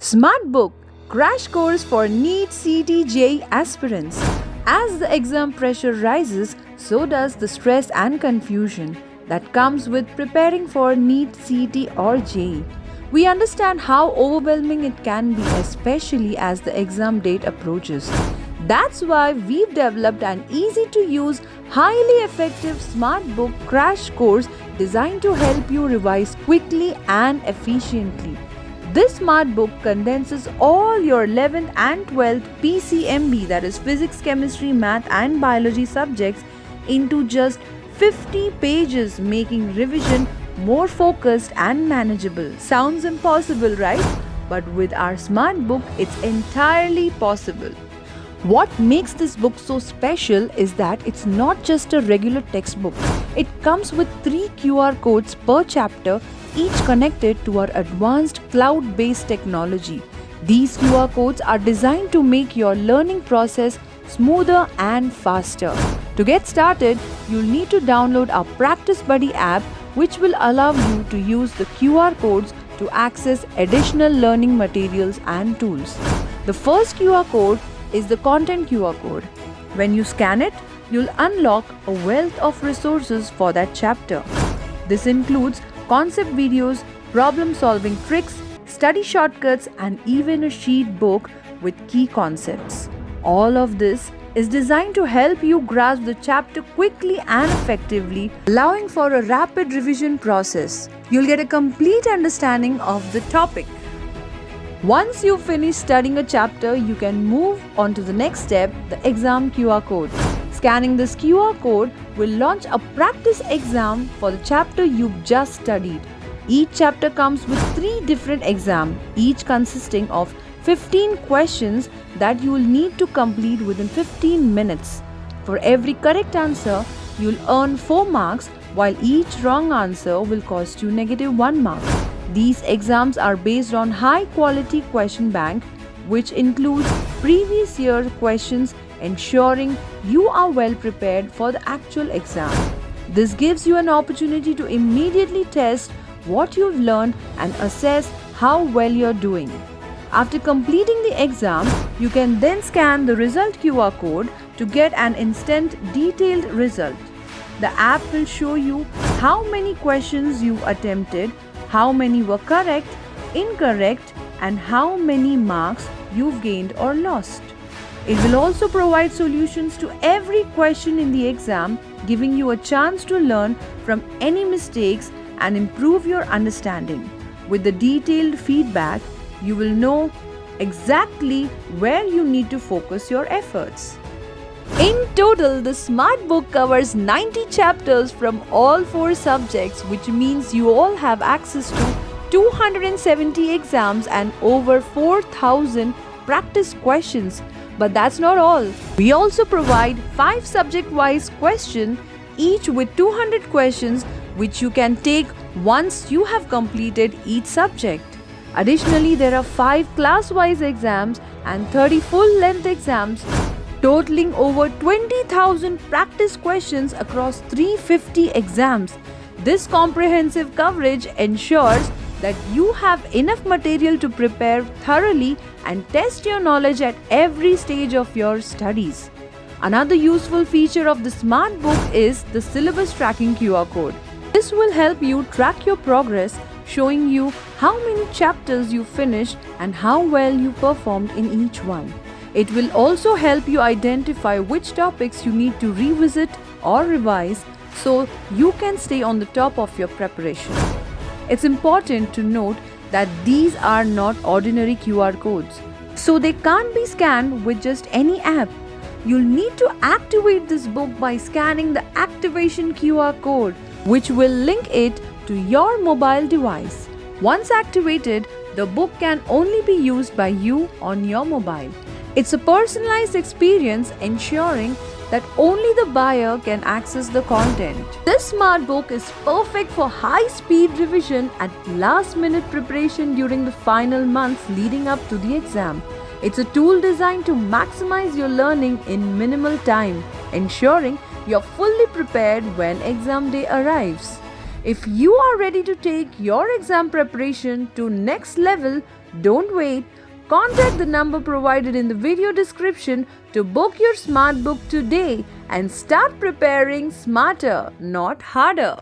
Smart Book Crash Course for NEET CET JEE aspirants. As the exam pressure rises, so does the stress and confusion that comes with preparing for NEET CET or JEE. We understand how overwhelming it can be, especially as the exam date approaches. That's why we've developed an easy to use, highly effective Smart Book Crash Course designed to help you revise quickly and efficiently. This smart book condenses all your 11th and 12th PCMB, that is physics, chemistry, math and biology subjects into just 50 pages, making revision more focused and manageable. Sounds impossible, right? But with our smart book, it's entirely possible. What makes this book so special is that it's not just a regular textbook. It comes with 3 QR codes per chapter, each connected to our advanced cloud-based technology. These QR codes are designed to make your learning process smoother and faster. To get started, you'll need to download our Practice Buddy app, which will allow you to use the QR codes to access additional learning materials and tools. The first QR code is the content QR code. When you scan it, you'll unlock a wealth of resources for that chapter. This includes concept videos, problem-solving tricks, study shortcuts, and even a sheet book with key concepts. All of this is designed to help you grasp the chapter quickly and effectively, allowing for a rapid revision process. You'll get a complete understanding of the topic. Once you finish studying a chapter, you can move on to the next step, the exam QR code. Scanning this QR code will launch a practice exam for the chapter you've just studied. Each chapter comes with 3 different exams, each consisting of 15 questions that you will need to complete within 15 minutes. For every correct answer, you'll earn 4 marks, while each wrong answer will cost you -1 mark. These exams are based on high-quality question bank, which includes previous year questions, ensuring you are well prepared for the actual exam. This gives you an opportunity to immediately test what you've learned and assess how well you're doing. After completing the exam, you can then scan the result QR code to get an instant detailed result. The app will show you how many questions you attempted, how many were correct, incorrect, and how many marks you've gained or lost. It will also provide solutions to every question in the exam, giving you a chance to learn from any mistakes and improve your understanding. With the detailed feedback, you will know exactly where you need to focus your efforts. In total, the Smart Book covers 90 chapters from all 4 subjects, which means you all have access to 270 exams and over 4,000 practice questions. But that's not all. We also provide 5 subject-wise questions, each with 200 questions, which you can take once you have completed each subject. Additionally, there are 5 class-wise exams and 30 full-length exams, totaling over 20,000 practice questions across 350 exams. This comprehensive coverage ensures that you have enough material to prepare thoroughly and test your knowledge at every stage of your studies. Another useful feature of the Smart Book is the syllabus tracking QR code. This will help you track your progress, showing you how many chapters you finished and how well you performed in each one. It will also help you identify which topics you need to revisit or revise so you can stay on the top of your preparation. It's important to note that these are not ordinary QR codes, so they can't be scanned with just any app. You'll need to activate this book by scanning the activation QR code, which will link it to your mobile device. Once activated, the book can only be used by you on your mobile. It's a personalized experience, ensuring that only the buyer can access the content. This smart book is perfect for high-speed revision and last-minute preparation during the final months leading up to the exam. It's a tool designed to maximize your learning in minimal time, ensuring you're fully prepared when exam day arrives. If you are ready to take your exam preparation to next level, Don't wait. Contact the number provided in the video description to book your smart book today and start preparing smarter, not harder.